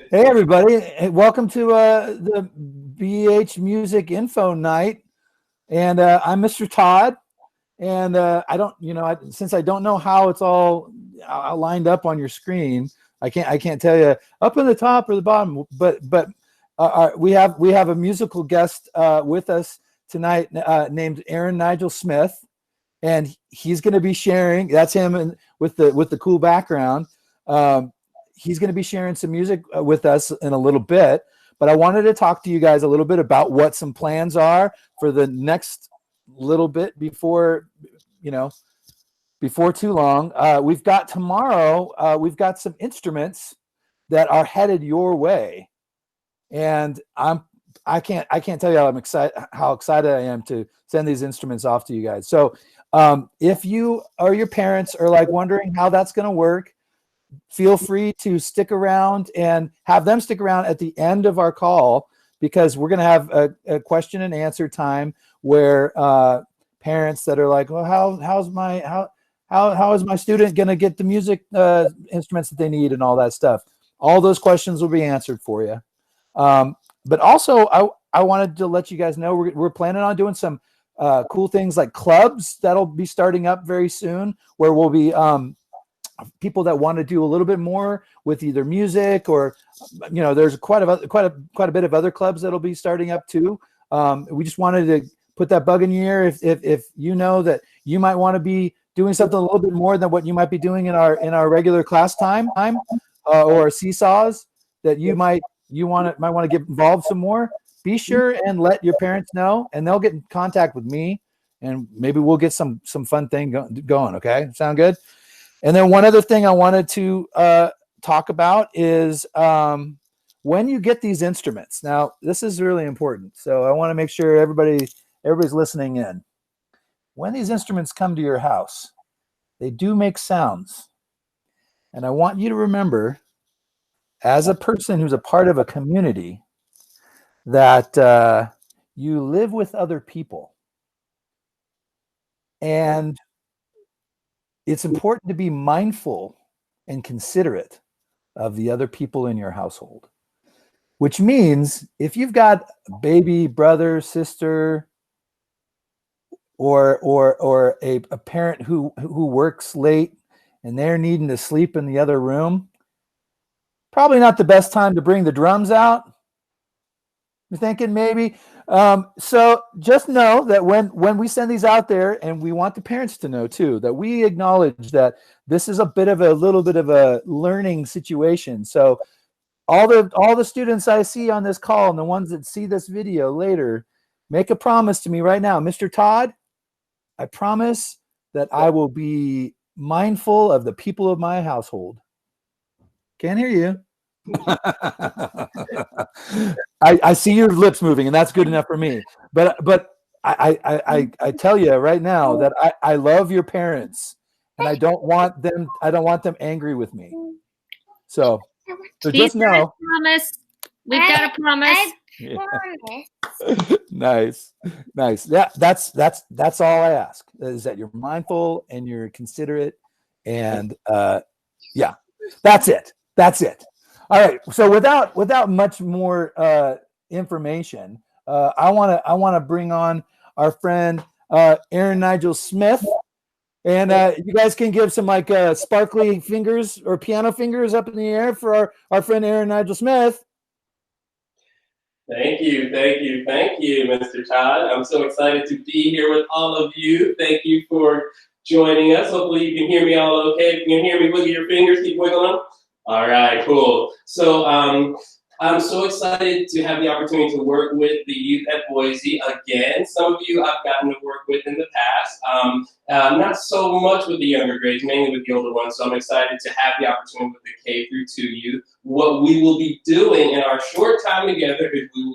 Hey everybody, hey, welcome to the BEH Music Info Night, and I'm Mr. Todd. And I don't, since I don't know how it's all lined up on your screen, I can't tell you up in the top or the bottom. But we have a musical guest with us tonight named Nigel Smith, and he's going to be sharing. That's him, and with the cool background. He's going to be sharing some music with us in a little bit, but I wanted to talk to you guys a little bit about what some plans are for the next little bit before too long. We've got tomorrow, we've got some instruments that are headed your way, and I can't tell you how excited I am to send these instruments off to you guys. So if you or your parents are like wondering how that's going to work, feel free to stick around and have them stick around at the end of our call, because we're going to have a question and answer time where parents that are like, well, how is my student going to get the music instruments that they need and all that stuff. All those questions will be answered for you. But also, I wanted to let you guys know we're planning on doing some cool things like clubs that'll be starting up very soon, where we'll be people that want to do a little bit more with either music or, there's quite a bit of other clubs that'll be starting up too. We just wanted to put that bug in your ear if you know that you might want to be doing something a little bit more than what you might be doing in our regular class time or seesaws, that you might want to get involved some more. Be sure and let your parents know, and they'll get in contact with me, and maybe we'll get some fun thing going. Okay, sound good? And then one other thing I wanted to talk about is when you get these instruments. Now, this is really important, so I want to make sure everybody's listening in. When these instruments come to your house, they do make sounds. And I want you to remember, as a person who's a part of a community, that you live with other people. And it's important to be mindful and considerate of the other people in your household, which means if you've got a baby brother, sister, or a parent who works late and they're needing to sleep in the other room, probably not the best time to bring the drums out. You're thinking maybe. So just know that when we send these out there, and we want the parents to know too, that we acknowledge that this is a little bit of a learning situation. So all the students I see on this call and the ones that see this video later, make a promise to me right now. Mr. Todd, I promise that I will be mindful of the people of my household. Can't hear you. I see your lips moving, and that's good enough for me. But I tell you right now that I love your parents, and I don't want them angry with me. So just know. Promise. We've got a promise. Nice. Yeah, that's all I ask, is that you're mindful and you're considerate, and yeah, that's it. All right. So without much more information, I want to bring on our friend Nigel Smith, and you guys can give some like sparkly fingers or piano fingers up in the air for our friend Nigel Smith. Thank you, Mr. Todd. I'm so excited to be here with all of you. Thank you for joining us. Hopefully you can hear me all okay. If you can hear me, wiggle your fingers, keep wiggling. All right, cool. So I'm so excited to have the opportunity to work with the youth at Boise again. Some of you I've gotten to work with in the past, not so much with the younger grades, mainly with the older ones. So I'm excited to have the opportunity with the K-2 youth. What we will be doing in our short time together is we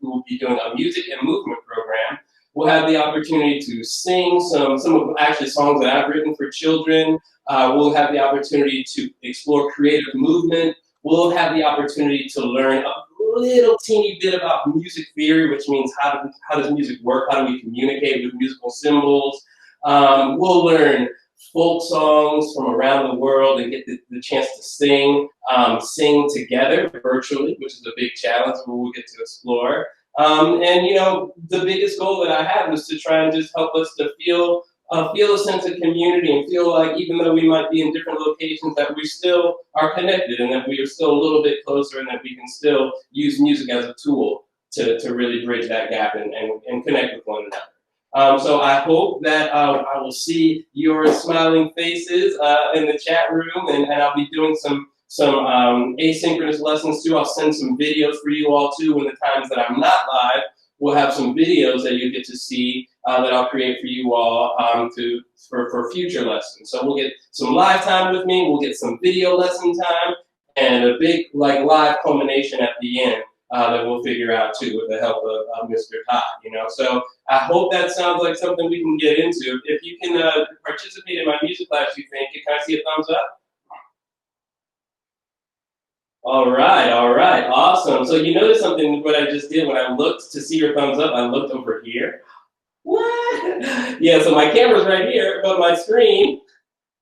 will be doing a music and movement program. We'll have the opportunity to sing some of actually songs that I've written for children. We'll have the opportunity to explore creative movement. We'll have the opportunity to learn a little teeny bit about music theory, which means how does music work? How do we communicate with musical symbols? We'll learn folk songs from around the world and get the chance to sing together virtually, which is a big challenge where we'll get to explore. And you know, the biggest goal that I have is to try and just help us to feel a sense of community and feel like even though we might be in different locations, that we still are connected and that we are still a little bit closer and that we can still use music as a tool to really bridge that gap and connect with one another. So I hope that I will see your smiling faces in the chat room, and I'll be doing some asynchronous lessons too. I'll send some videos for you all too. When the times that I'm not live, we'll have some videos that you get to see that I'll create for you all for future lessons. So we'll get some live time with me, we'll get some video lesson time, and a big live culmination at the end that we'll figure out too with the help of Mr. Todd. You know, so I hope that sounds like something we can get into. If you can participate in my music class, you think, can I see a thumbs up? All right, awesome. So you notice something, what I just did when I looked to see your thumbs up, I looked over here. What? Yeah, so my camera's right here, but my screen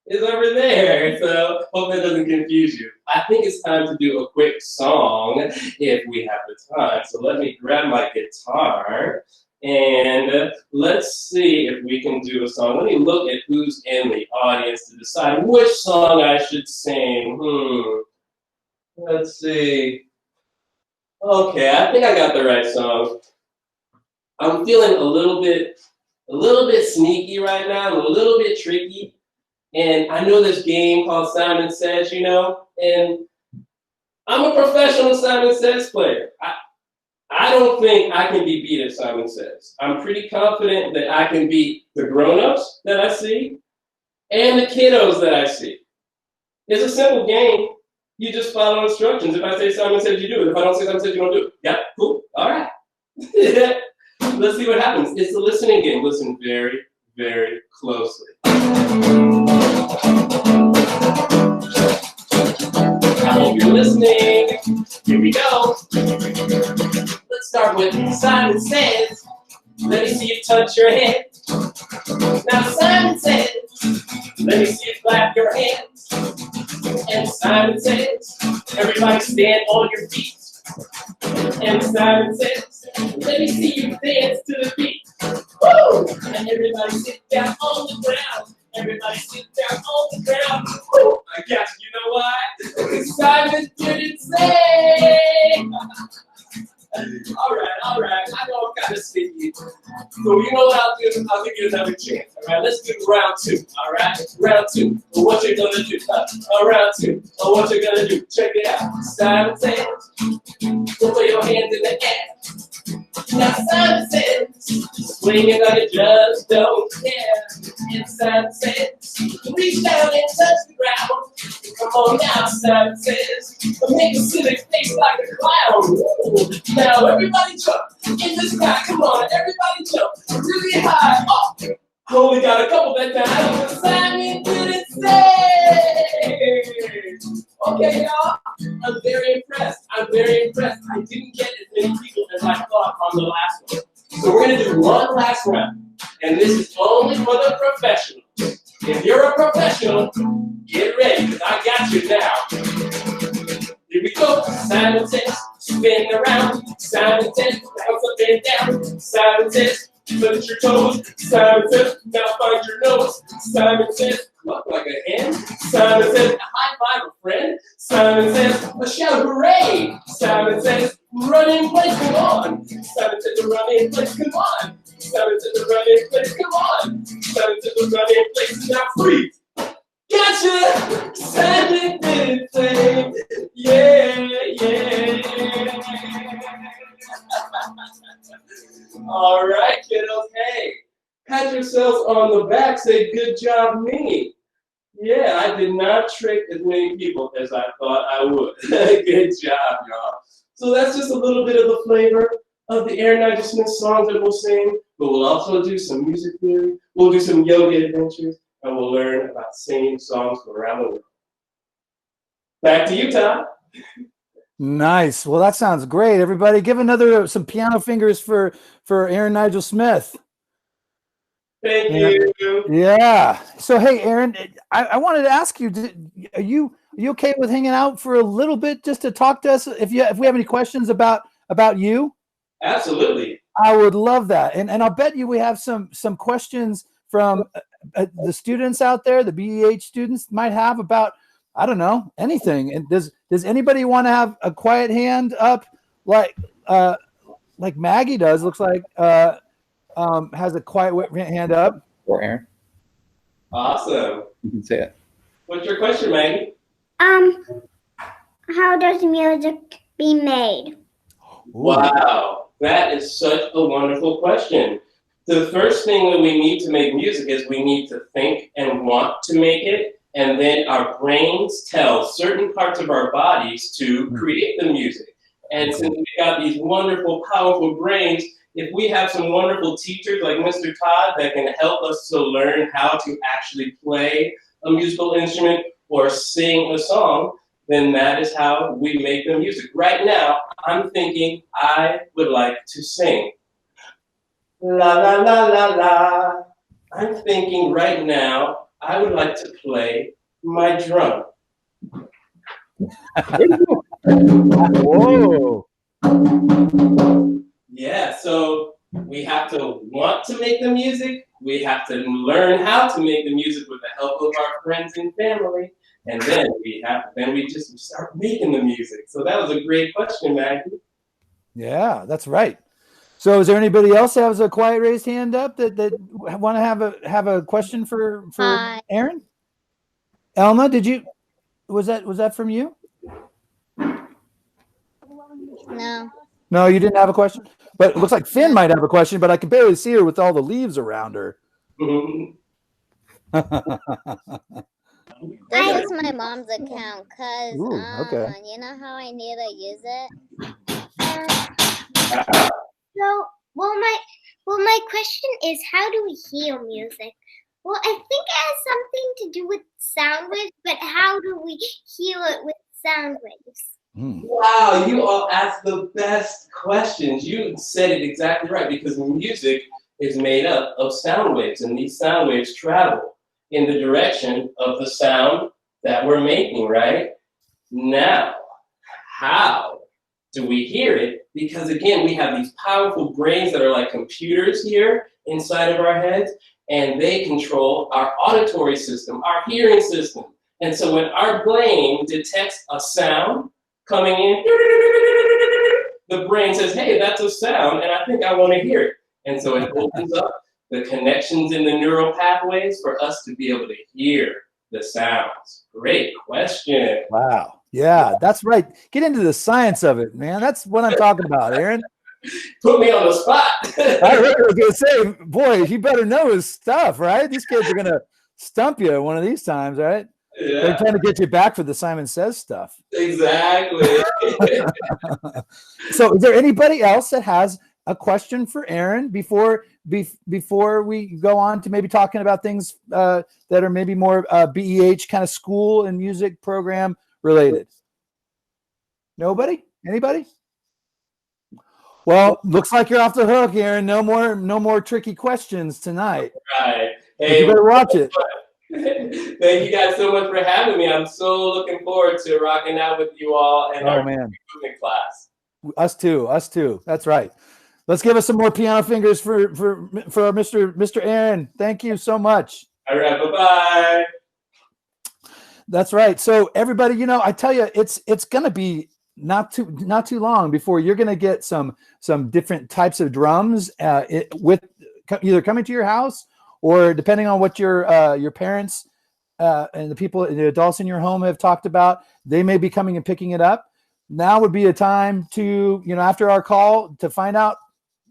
is over there. So hope that doesn't confuse you. I think it's time to do a quick song if we have the time. So let me grab my guitar and let's see if we can do a song. Let me look at who's in the audience to decide which song I should sing. Let's see. Okay, I think I got the right song. I'm feeling a little bit sneaky right now, a little bit tricky. And I know this game called Simon Says, you know, and I'm a professional Simon Says player. I don't think I can be beat at Simon Says. I'm pretty confident that I can beat the grown-ups that I see and the kiddos that I see. It's a simple game. You just follow instructions. If I say Simon Says, you do it. If I don't say Simon Says, you don't do it. Yeah, cool. All right. Let's see what happens. It's a listening game. Listen very, very closely. I hope you're listening. Here we go. Let's start with Simon Says. Let me see you touch your head. Now Simon Says. Let me see you clap your hands. And Simon Says, everybody stand on your feet. And Simon Says, let me see you dance to the beat. Woo! And everybody sit down on the ground. Everybody sit down on the ground. Woo! I got you. You know why? Simon didn't say. All right. I know I'm kind of sticky. So you know what I'll do? I'll give you another chance. All right, let's do round two. All right, round two. What you're gonna do? Round two. What you're gonna do? Check it out. Simon Says, put your hands in the air. Now Simon Says, swinging like you just don't care. And Simon Says, reach down and touch the ground. Come on now, Simon Says, make a silly face like a clown. Ooh. Now everybody jump in the sky. Come on, everybody jump really high. Oh, I only got a couple that time. Simon didn't say. Okay, y'all. I'm very impressed. I didn't get as many people as I thought on the last one. So we're gonna do one last round, and this is only for the professionals. If you're a professional, get ready, because I got you now. Here we go. Simon Says, spin around. Simon Says, bounce up and down. Simon Says, touch your toes. Simon Says, now find your nose. Simon Says, cluck like a hen. Simon Says, a high five a friend. Simon Says, a shout hooray. Simon Says, run in place, come on. Simon Says, run in place, come on. Simon Says, run in place, come on. Simon Says, run in place, now freeze. Gotcha! Simon didn't say, yeah. All right, kiddos, hey, pat yourselves on the back, say good job me. Yeah, I did not trick as many people as I thought I would. Good job, y'all. So that's just a little bit of the flavor of the Aaron Nigel Smith songs that we'll sing, but we'll also do some music theory, we'll do some yoga adventures, and we'll learn about singing songs from around the world. Back to you, Todd. Nice. Well, that sounds great. Everybody give some piano fingers for Aaron Nigel Smith. Thank you. Yeah. So, hey, Aaron, I wanted to ask you, are you okay with hanging out for a little bit just to talk to us? If we have any questions about you? Absolutely. I would love that. And I'll bet you we have some questions from the students out there, the BEH students might have about, I don't know, anything. And does anybody want to have a quiet hand up like Maggie does? Looks like has a quiet hand up. Or Aaron. Awesome. You can say it. What's your question, Maggie? How does music be made? Wow, that is such a wonderful question. The first thing that we need to make music is we need to think and want to make it, and then our brains tell certain parts of our bodies to create the music. And since we got these wonderful, powerful brains, if we have some wonderful teachers like Mr. Todd that can help us to learn how to actually play a musical instrument or sing a song, then that is how we make the music. Right now, I'm thinking I would like to sing. La la la la la. I'm thinking right now I would like to play my drum. Whoa. Yeah, so we have to want to make the music. We have to learn how to make the music with the help of our friends and family. And then we just start making the music. So that was a great question, Maggie. Yeah, that's right. So is there anybody else that has a quiet raised hand up that want to have a question for Aaron? Elma, was that from you? No. No, you didn't have a question? But it looks like Finn might have a question, but I can barely see her with all the leaves around her. This is my mom's account because okay. you know how I need to use it. So, my question is, how do we hear music? Well, I think it has something to do with sound waves, but how do we hear it with sound waves? Wow, you all asked the best questions. You said it exactly right, because music is made up of sound waves, and these sound waves travel in the direction of the sound that we're making, right? Now, how do we hear it? Because again, we have these powerful brains that are like computers here inside of our heads, and they control our auditory system, our hearing system. And so when our brain detects a sound coming in, the brain says, hey, that's a sound, and I think I want to hear it. And so it opens up the connections in the neural pathways for us to be able to hear the sounds. Great question. Wow. Yeah, that's right. Get into the science of it, man. That's what I'm talking about, Aaron. Put me on the spot. I really was going to say, boy, he better know his stuff, right? These kids are going to stump you one of these times, right? Yeah. They're trying to get you back for the Simon Says stuff. Exactly. So is there anybody else that has a question for Aaron before we go on to maybe talking about things that are maybe more BEH kind of school and music program related? Nobody? Anybody? Well, looks like you're off the hook, Aaron. No more tricky questions tonight. Right. But Hey, you better watch it. Thank you guys so much for having me. I'm so looking forward to rocking out with you all and our movement class. Us too. That's right. Let's give us some more piano fingers for Mr. Aaron. Thank you so much. All right, bye-bye. That's right. So everybody, I tell you, it's going to be not too long before you're going to get some different types of drums with either coming to your house, or depending on what your parents and the adults in your home have talked about, they may be coming and picking it up. Now would be a time to, after our call, to find out,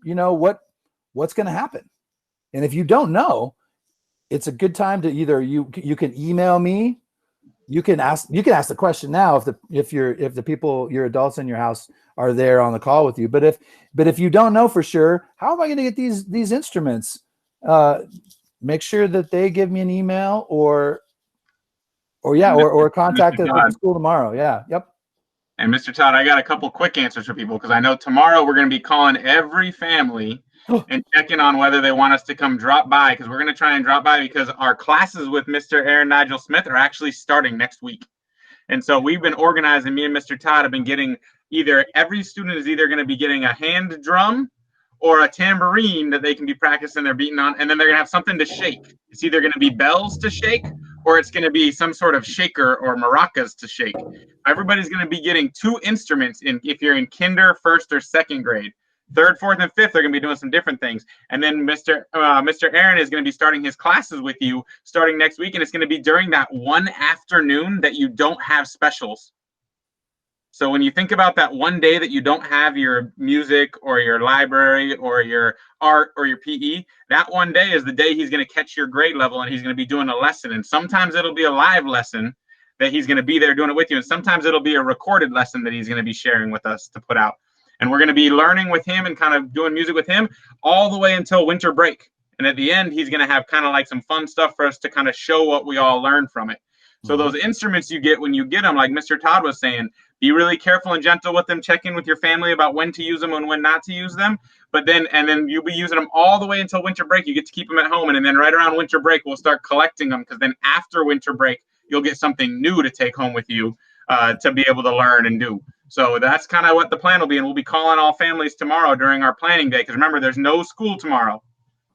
what's going to happen. And if you don't know, it's a good time to either you can email me. You can ask the question now if the people, your adults in your house, are there on the call with you. But if you don't know for sure, how am I going to get these instruments? Make sure that they give me an email or contact us at the school tomorrow. Yeah. Yep. And Mr. Todd, I got a couple quick answers for people, because I know tomorrow we're going to be calling every family and check in on whether they want us to come drop by, because we're going to try and drop by because our classes with Mr. Aaron Nigel Smith are actually starting next week. And so we've been organizing, me and Mr. Todd have been getting every student is either going to be getting a hand drum or a tambourine that they can be practicing their beating on, and then they're going to have something to shake. It's either going to be bells to shake or it's going to be some sort of shaker or maracas to shake. Everybody's going to be getting 2 instruments if you're in kinder, 1st, or 2nd grade. 3rd, 4th, and 5th, they're going to be doing some different things. And then Mr. Aaron is going to be starting his classes with you starting next week, and it's going to be during that one afternoon that you don't have specials. So when you think about that one day that you don't have your music or your library or your art or your PE, that one day is the day he's going to catch your grade level and he's going to be doing a lesson. And sometimes it'll be a live lesson that he's going to be there doing it with you. And sometimes it'll be a recorded lesson that he's going to be sharing with us to put out. And we're going to be learning with him and kind of doing music with him all the way until winter break. And at the end, he's going to have kind of like some fun stuff for us to kind of show what we all learned from it. So those instruments you get when you get them, like Mr. Todd was saying, be really careful and gentle with them. Check in with your family about when to use them and when not to use them. But then you'll be using them all the way until winter break. You get to keep them at home. And then right around winter break, we'll start collecting them, because then after winter break, you'll get something new to take home with you to be able to learn and do. So that's kind of what the plan will be. And we'll be calling all families tomorrow during our planning day, because remember, there's no school tomorrow.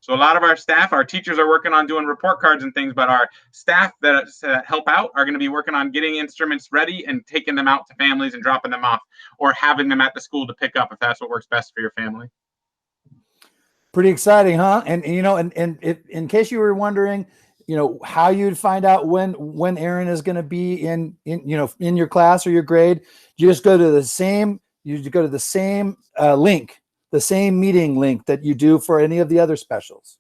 So a lot of our staff, our teachers are working on doing report cards and things, but our staff that help out are going to be working on getting instruments ready and taking them out to families and dropping them off, or having them at the school to pick up if that's what works best for your family. Pretty exciting, huh? And if, in case you were wondering, how you'd find out when Aaron is going to be in your class or your grade, you just go to the same link. The same meeting link that you do for any of the other specials.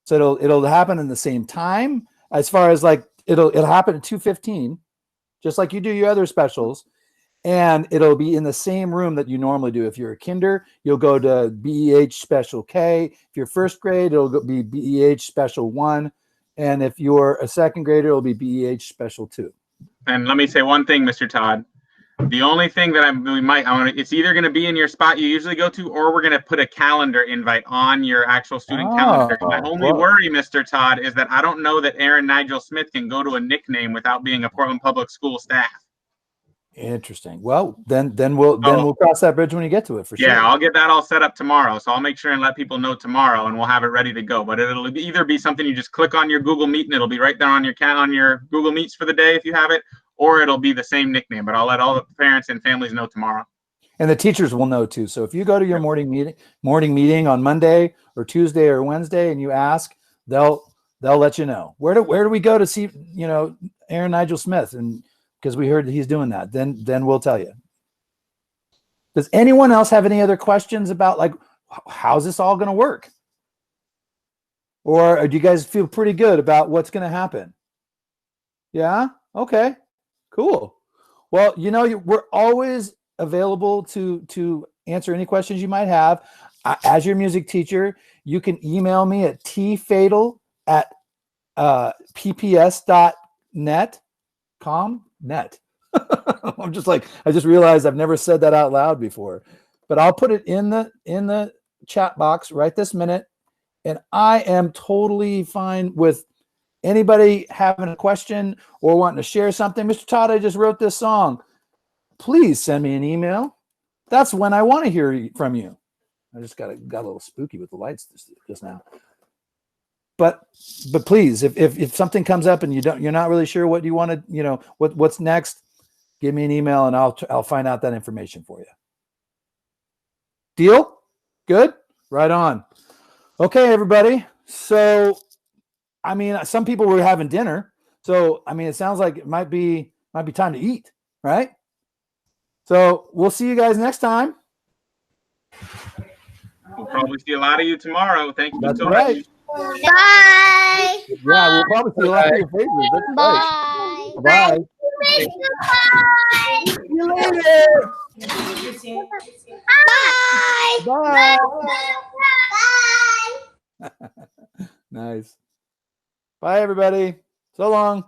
So it'll happen in the same time, as far as like it'll happen at 2:15, just like you do your other specials, and it'll be in the same room that you normally do. If you're a kinder, you'll go to BEH Special K. If you're 1st grade, it'll be BEH Special 1, and if you're a 2nd grader, it'll be BEH Special 2. And let me say one thing, Mr. Todd. The only thing that it's either going to be in your spot you usually go to, or we're going to put a calendar invite on your actual student calendar. My only worry, Mr. Todd, is that I don't know that Aaron Nigel Smith can go to a nickname without being a Portland Public School staff. Interesting. Well, then we'll cross that bridge when you get to it, for sure. Yeah, I'll get that all set up tomorrow. So I'll make sure and let people know tomorrow, and we'll have it ready to go. But it'll either be something you just click on your Google Meet, and it'll be right there on your Google Meets for the day if you have it, or it'll be the same nickname. But I'll let all the parents and families know tomorrow. And the teachers will know too. So if you go to your morning meeting on Monday or Tuesday or Wednesday and you ask, they'll let you know. Where do we go to see Aaron Nigel Smith? And because we heard that he's doing that, then we'll tell you. Does anyone else have any other questions about, like, how's this all going to work? Or do you guys feel pretty good about what's going to happen? Yeah? Okay, cool. Well, we're always available to answer any questions you might have. As your music teacher, you can email me at tfatal@pps.net. Net. I'm just like, I just realized I've never said that out loud before, but I'll put it in the chat box right this minute. And I am totally fine with anybody having a question or wanting to share something. Mr. Todd, I just wrote this song. Please send me an email. That's when I want to hear from you. I just got a little spooky with the lights just now. But please, if something comes up and you're not really sure what you want to, what's next, give me an email and I'll find out that information for you. Deal? Good? Right on. Okay, everybody. So, some people were having dinner. So, it sounds like it might be time to eat, right? So we'll see you guys next time. We'll probably see a lot of you tomorrow. Thank you so right. much. Bye. Yeah, we'll probably see a lot of your faces. That's Bye. Right. Bye. Bye. See you later. Bye. Bye. Bye. Nice. Bye, everybody. So long.